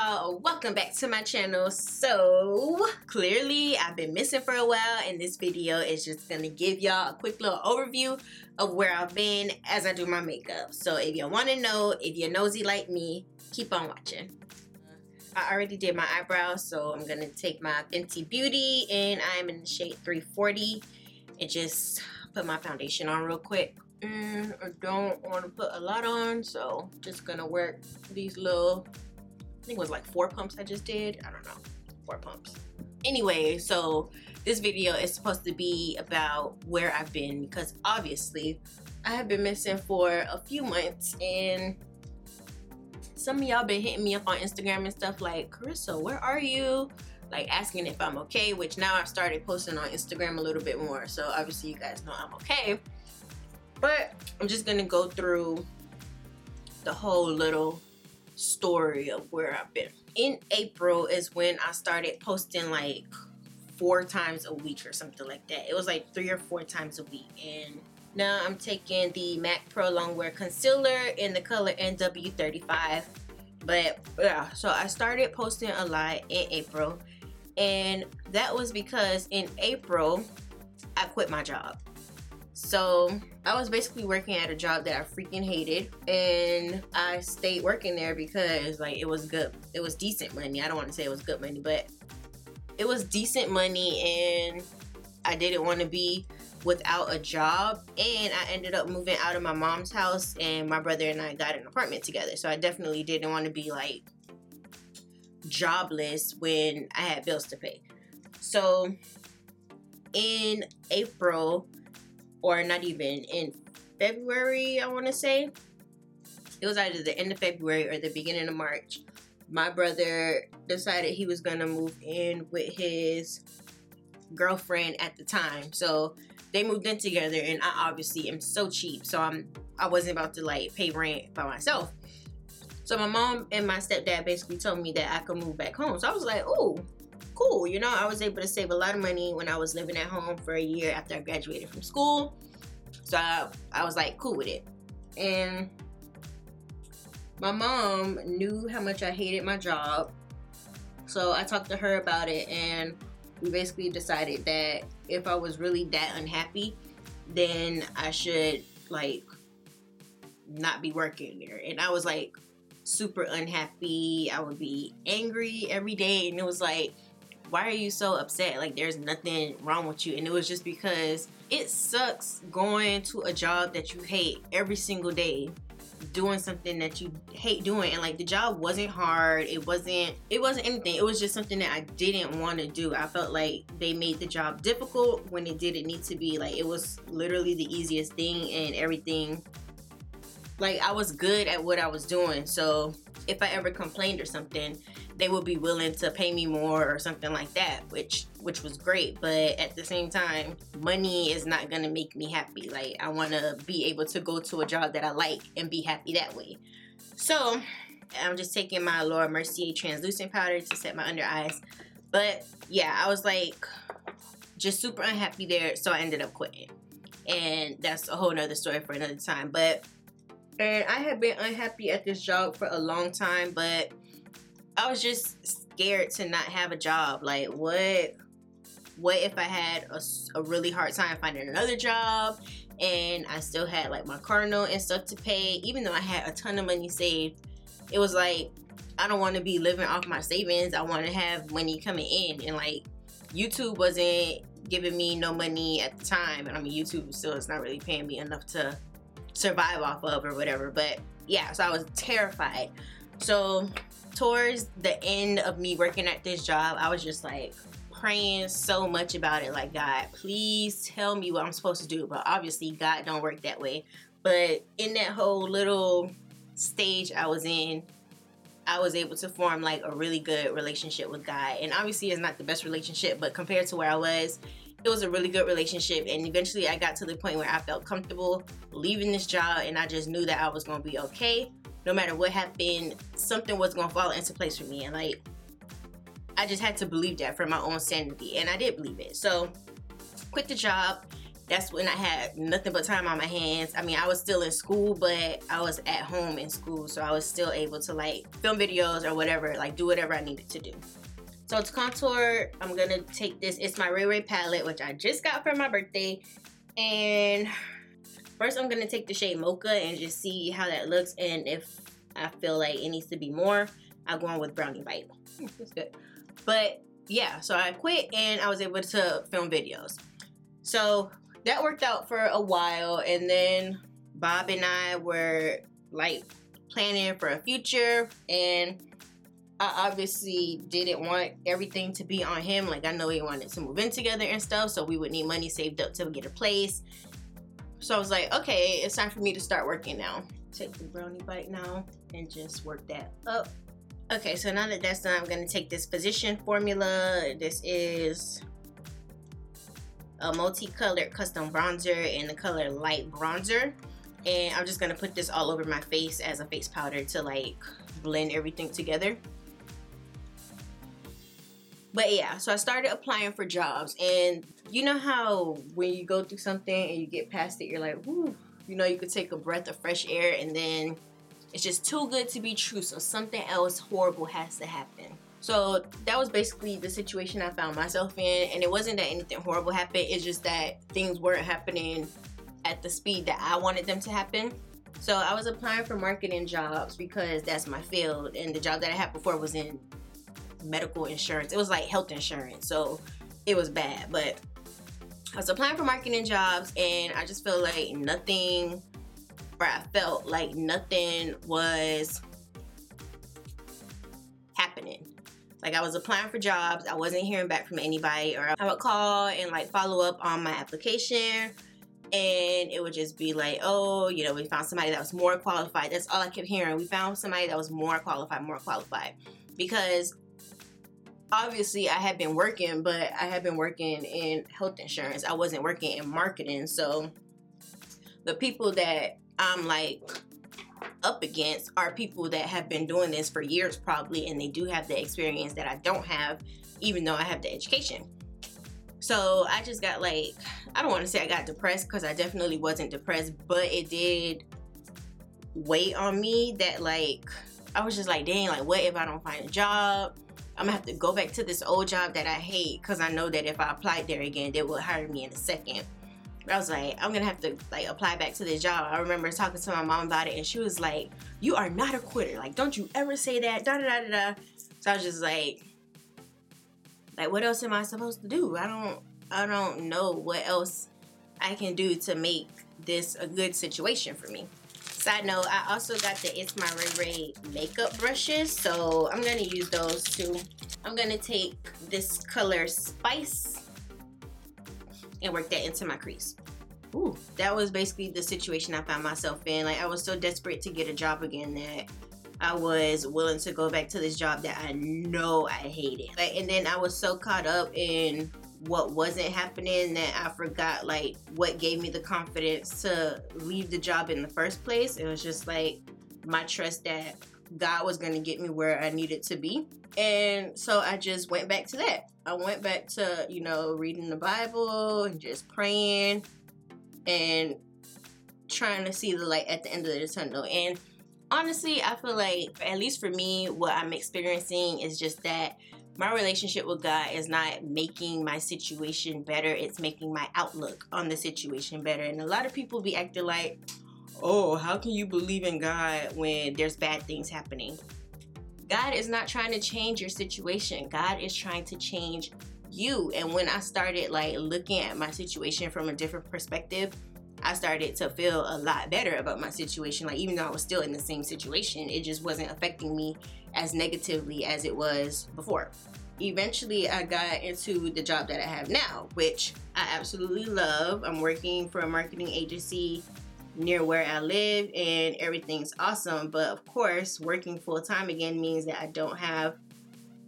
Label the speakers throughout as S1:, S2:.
S1: y'all, welcome back to my channel. So clearly I've been missing for a while, and this video is just gonna give y'all a quick little overview of where I've been as I do my makeup. So if you want to know, if you're nosy like me, keep on watching. I already did my eyebrows, so I'm gonna take my Fenty Beauty and I'm in the shade 340 and just put my foundation on real quick. And I don't want to put a lot on, so just gonna work these little, I think it was like 4 pumps I just did. I don't know, 4 pumps. Anyway, so this video is supposed to be about where I've been, because obviously I have been missing for a few months, and some of y'all been hitting me up on Instagram and stuff like, Kharissa, where are you? Like asking if I'm okay, which now I've started posting on Instagram a little bit more, so obviously you guys know I'm okay. But I'm just gonna go through the whole little story of where I've been. In April is when I started posting like 4 times a week or something like that. It was like 3 or 4 times a week. And now I'm taking the MAC Pro Longwear Concealer in the color NW35. But yeah, so I started posting a lot in April. And that was because in April, I quit my job. So I was basically working at a job that I freaking hated, and I stayed working there because like it was good, it was decent money. I don't want to say it was good money, but it was decent money, and I didn't want to be without a job. And I ended up moving out of my mom's house, and my brother and I got an apartment together, so I definitely didn't want to be like jobless when I had bills to pay. So in April, or not even, in February, I want to say, it was either the end of February or the beginning of March, my brother decided he was gonna move in with his girlfriend at the time. So they moved in together, and I obviously am so cheap, so I wasn't about to like pay rent by myself. So my mom and my stepdad basically told me that I could move back home. So I was like, oh, cool. You know, I was able to save a lot of money when I was living at home for a year after I graduated from school. So I was like, cool with it. And my mom knew how much I hated my job. So I talked to her about it, and we basically decided that if I was really that unhappy, then I should like not be working there. And I was like super unhappy. I would be angry every day, and it was like, why are you so upset? Like there's nothing wrong with you. And it was just because it sucks going to a job that you hate every single day, doing something that you hate doing. And like the job wasn't hard, it wasn't anything, it was just something that I didn't want to do. I felt like they made the job difficult when it didn't need to be. Like it was literally the easiest thing, and everything, like I was good at what I was doing. So if I ever complained or something, they would be willing to pay me more or something like that, which was great. But at the same time, money is not gonna make me happy. Like I want to be able to go to a job that I like and be happy that way. So I'm just taking my Laura Mercier translucent powder to set my under eyes. But yeah, I was like just super unhappy there, so I ended up quitting. And that's a whole nother story for another time. And I had been unhappy at this job for a long time, but I was just scared to not have a job. Like what if I had a really hard time finding another job, and I still had like my car note and stuff to pay, even though I had a ton of money saved. It was like, I don't want to be living off my savings. I want to have money coming in. And like YouTube wasn't giving me no money at the time, and I mean YouTube still is not really paying me enough to survive off of or whatever. But yeah, so I was terrified. So towards the end of me working at this job, I was just like praying so much about it, like, God, please tell me what I'm supposed to do. But obviously God don't work that way. But in that whole little stage I was in, I was able to form like a really good relationship with God. And obviously it's not the best relationship, but compared to where I was, it was a really good relationship. And eventually I got to the point where I felt comfortable leaving this job, and I just knew that I was going to be okay. No matter what happened, something was going to fall into place for me. And like, I just had to believe that for my own sanity, and I did believe it. So quit the job, That's when I had nothing but time on my hands. I mean, I was still in school, but I was at home in school, so I was still able to like film videos or whatever, like do whatever I needed to do. So to contour, I'm gonna take this. It's my Ray Ray palette, which I just got for my birthday. And first I'm gonna take the shade Mocha and just see how that looks. And if I feel like it needs to be more, I'll go on with Brownie Bite. That's good. But yeah, so I quit and I was able to film videos. So that worked out for a while. And then Bob and I were like planning for a future, and I obviously didn't want everything to be on him. Like, I know he wanted to move in together and stuff, so we would need money saved up to get a place. So I was like, okay, it's time for me to start working now. Take the Brownie Bite now and just work that up. Okay, so now that that's done, I'm gonna take this Physician formula. This is a multicolored custom bronzer in the color Light Bronzer. And I'm just gonna put this all over my face as a face powder to like blend everything together. But yeah, so I started applying for jobs, and you know how when you go through something and you get past it, you're like, whoo, you know, you could take a breath of fresh air, and then it's just too good to be true, so something else horrible has to happen. So that was basically the situation I found myself in, and it wasn't that anything horrible happened, it's just that things weren't happening at the speed that I wanted them to happen. So I was applying for marketing jobs because that's my field, and the job that I had before was in medical insurance. It was like health insurance, so it was bad. But I was applying for marketing jobs, and I just felt like nothing was happening. Like, I was applying for jobs, I wasn't hearing back from anybody, or I would call and like follow up on my application, and it would just be like, oh, you know, we found somebody that was more qualified. That's all I kept hearing. We found somebody that was more qualified. Because obviously I had been working, but I had been working in health insurance. I wasn't working in marketing. So the people that I'm like up against are people that have been doing this for years probably, and they do have the experience that I don't have, even though I have the education. So I just got like, I don't want to say I got depressed, because I definitely wasn't depressed, but it did weigh on me that like, I was just like, dang, like what if I don't find a job? I'm gonna have to go back to this old job that I hate, because I know that if I applied there again, they would hire me in a second. But I was like, I'm gonna have to like apply back to this job. I remember talking to my mom about it, and she was like, you are not a quitter. Like, don't you ever say that, da da da da da. So I was just like, what else am I supposed to do? I don't know what else I can do to make this a good situation for me. Side note, I also got the It's My Ray Ray makeup brushes, so I'm gonna use those too. I'm gonna take this color Spice and work that into my crease. Ooh, that was basically the situation I found myself in. Like, I was so desperate to get a job again that I was willing to go back to this job that I know I hated. Like, and then I was so caught up in what wasn't happening that I forgot like what gave me the confidence to leave the job in the first place. It was just like my trust that God was gonna get me where I needed to be. And so I just went back to that. I went back to, you know, reading the Bible and just praying and trying to see the light at the end of the tunnel. And honestly, I feel like, at least for me, what I'm experiencing is just that my relationship with God is not making my situation better. It's making my outlook on the situation better. And a lot of people be acting like, oh, how can you believe in God when there's bad things happening? God is not trying to change your situation. God is trying to change you. And when I started like looking at my situation from a different perspective, I started to feel a lot better about my situation. Like, even though I was still in the same situation, it just wasn't affecting me as negatively as it was before. Eventually, I got into the job that I have now, which I absolutely love. I'm working for a marketing agency near where I live, and everything's awesome. But of course, working full-time again means that I don't have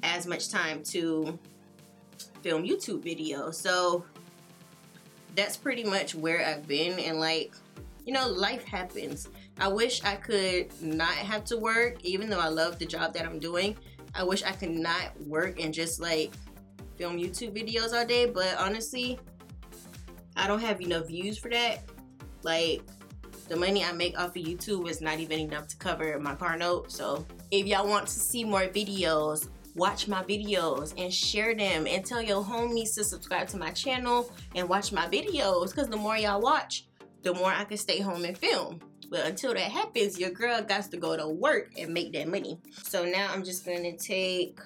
S1: as much time to film YouTube videos. So that's pretty much where I've been. And like, you know, life happens. I wish I could not have to work, even though I love the job that I'm doing. I wish I could not work and just like film YouTube videos all day. But honestly, I don't have enough views for that. Like, the money I make off of YouTube is not even enough to cover my car note. So if y'all want to see more videos, watch my videos and share them, and tell your homies to subscribe to my channel and watch my videos, because the more y'all watch, the more I can stay home and film. But until that happens, your girl got to go to work and make that money. So now I'm just gonna take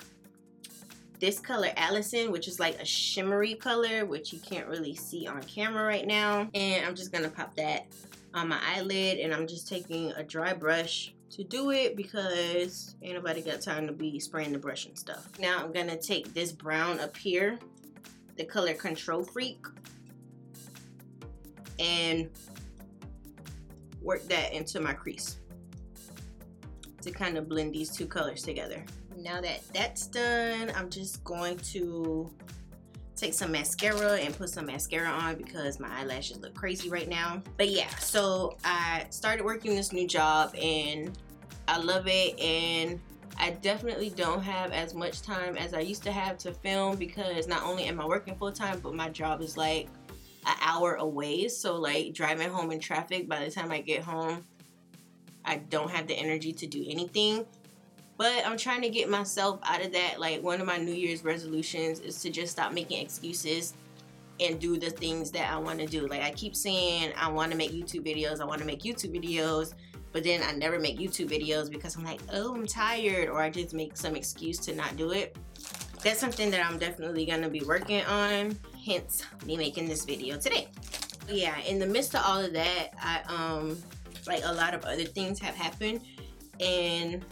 S1: this color Allison, which is like a shimmery color, which you can't really see on camera right now. And I'm just gonna pop that on my eyelid, and I'm just taking a dry brush to do it because ain't nobody got time to be spraying the brush and stuff. Now I'm gonna take this brown up here, the color Control Freak, and work that into my crease to kind of blend these two colors together. Now that that's done, I'm just going to take some mascara and put some mascara on because my eyelashes look crazy right now. But yeah, so I started working this new job and I love it, and I definitely don't have as much time as I used to have to film because not only am I working full time, but my job is like an hour away. So like driving home in traffic, by the time I get home, I don't have the energy to do anything. But I'm trying to get myself out of that. Like, one of my New Year's resolutions is to just stop making excuses and do the things that I want to do. Like, I keep saying I want to make YouTube videos, I want to make YouTube videos, but then I never make YouTube videos because I'm like, oh, I'm tired, or I just make some excuse to not do it. That's something that I'm definitely going to be working on, hence me making this video today. Yeah, in the midst of all of that, I like, a lot of other things have happened, and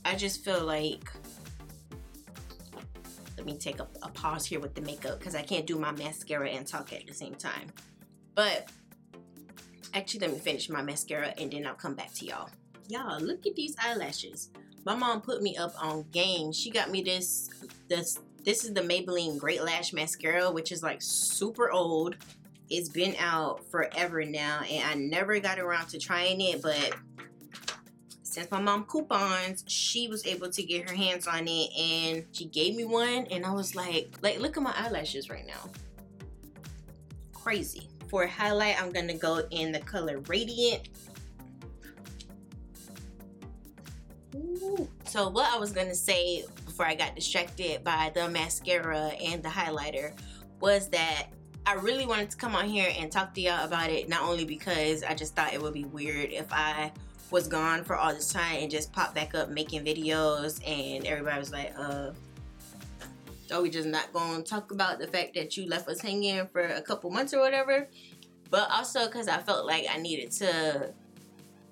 S1: I just feel like, let me take a pause here with the makeup because I can't do my mascara and talk at the same time. But actually, let me finish my mascara and then I'll come back to y'all. Y'all, look at these eyelashes. My mom put me up on game. She got me this is the Maybelline Great Lash Mascara, which is like super old. It's been out forever now and I never got around to trying it, but since my mom coupons, she was able to get her hands on it and she gave me one, and I was like, look at my eyelashes right now. Crazy. For highlight, I'm gonna go in the color Radiant. Ooh. So what I was gonna say before I got distracted by the mascara and the highlighter was that I really wanted to come on here and talk to y'all about it, not only because I just thought it would be weird if I was gone for all this time and just pop back up making videos and everybody was like, are we just not gonna talk about the fact that you left us hanging for a couple months or whatever, but also because I felt like I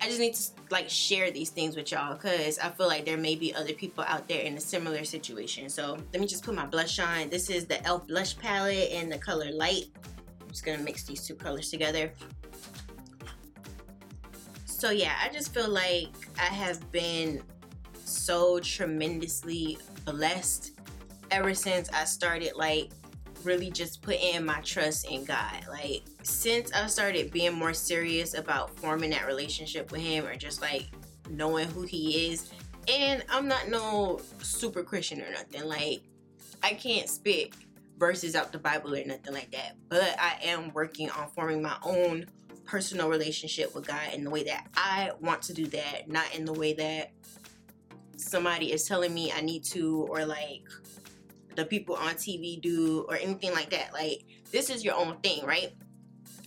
S1: just need to like share these things with y'all because I feel like there may be other people out there in a similar situation. So let me just put my blush on. This is the e.l.f. blush palette in the color Light. I'm just gonna mix these two colors together. So yeah, I just feel like I have been so tremendously blessed ever since I started like really just putting my trust in God. Like, since I started being more serious about forming that relationship with him, or just like knowing who he is. And I'm not no super Christian or nothing. Like, I can't spit verses out the Bible or nothing like that, but I am working on forming my own personal relationship with God in the way that I want to do that, not in the way that somebody is telling me I need to, or like the people on TV do, or anything like that. Like, this is your own thing, right?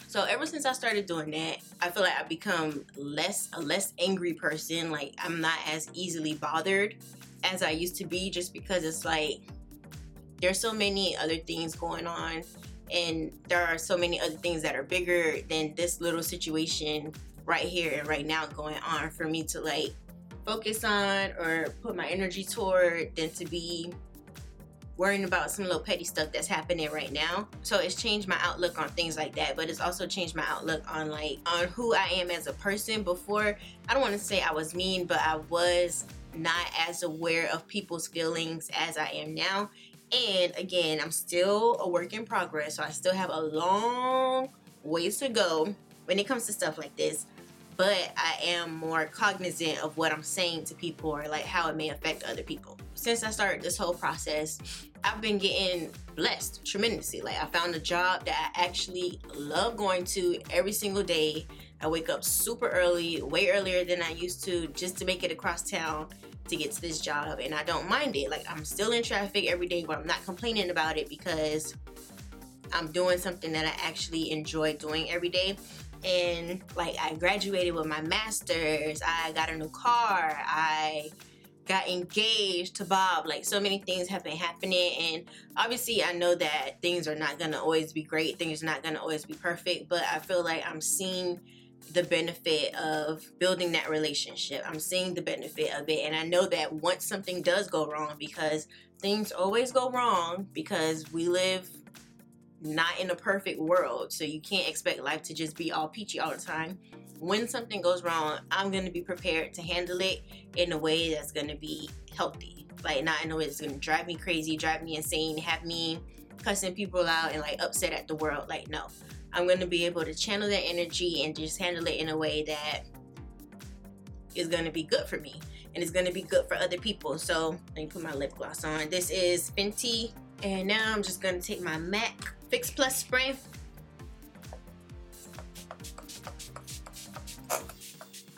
S1: So ever since I started doing that, I feel like I've become a less angry person. Like, I'm not as easily bothered as I used to be, just because it's like there's so many other things going on, and there are so many other things that are bigger than this little situation right here and right now going on for me to like focus on or put my energy toward, than to be worrying about some little petty stuff that's happening right now. So it's changed my outlook on things like that, but it's also changed my outlook on who I am as a person. Before, I don't want to say I was mean, but I was not as aware of people's feelings as I am now. And again, I'm still a work in progress, so I still have a long ways to go when it comes to stuff like this. But I am more cognizant of what I'm saying to people, or like how it may affect other people. since I started this whole process, I've been getting blessed tremendously. Like, I found a job that I actually love going to every single day. I wake up super early, way earlier than I used to, just to make it across town to get to this job, and I don't mind it. Like, I'm still in traffic every day, but I'm not complaining about it because I'm doing something that I actually enjoy doing every day. And like, I graduated with my master's, I got a new car, I got engaged to Bob. Like, so many things have been happening, and obviously I know that things are not gonna always be great, things are not gonna always be perfect, but I feel like I'm seeing the benefit of building that relationship. I'm seeing the benefit of it, and I know that once something does go wrong, because things always go wrong, because we live not in a perfect world, so you can't expect life to just be all peachy all the time. When something goes wrong, I'm going to be prepared to handle it in a way that's going to be healthy. Like, not in a way that's going to drive me crazy, drive me insane, have me cussing people out and like upset at the world. Like, no. I'm going to be able to channel that energy and just handle it in a way that is going to be good for me, and it's going to be good for other people. So let me put my lip gloss on. This is Fenty, and now I'm just going to take my MAC Fix Plus spray.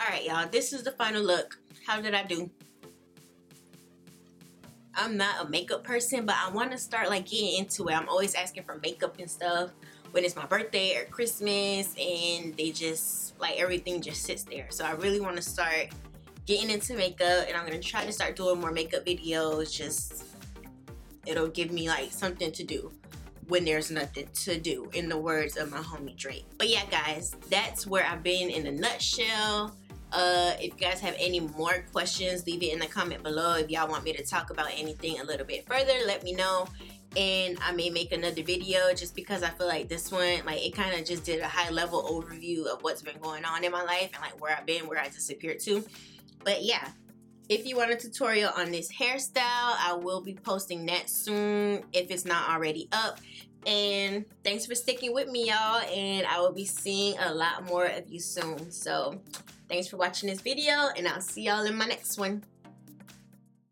S1: Alright, y'all, this is the final look. How did I do? I'm not a makeup person, but I want to start like getting into it. I'm always asking for makeup and stuff when it's my birthday or Christmas, and they just, like, everything just sits there. So I really want to start getting into makeup, and I'm going to try to start doing more makeup videos. Just, it'll give me like something to do when there's nothing to do, in the words of my homie Drake. But yeah, guys, that's where I've been in a nutshell. If you guys have any more questions, leave it in the comment below. If y'all want me to talk about anything a little bit further, let me know, and I may make another video, just because I feel like this one, like, it kind of just did a high level overview of what's been going on in my life and like where I've been, where I disappeared to. But yeah, if you want a tutorial on this hairstyle, I will be posting that soon if it's not already up. And thanks for sticking with me, y'all, and I will be seeing a lot more of you soon. So thanks for watching this video, and I'll see y'all in my next one.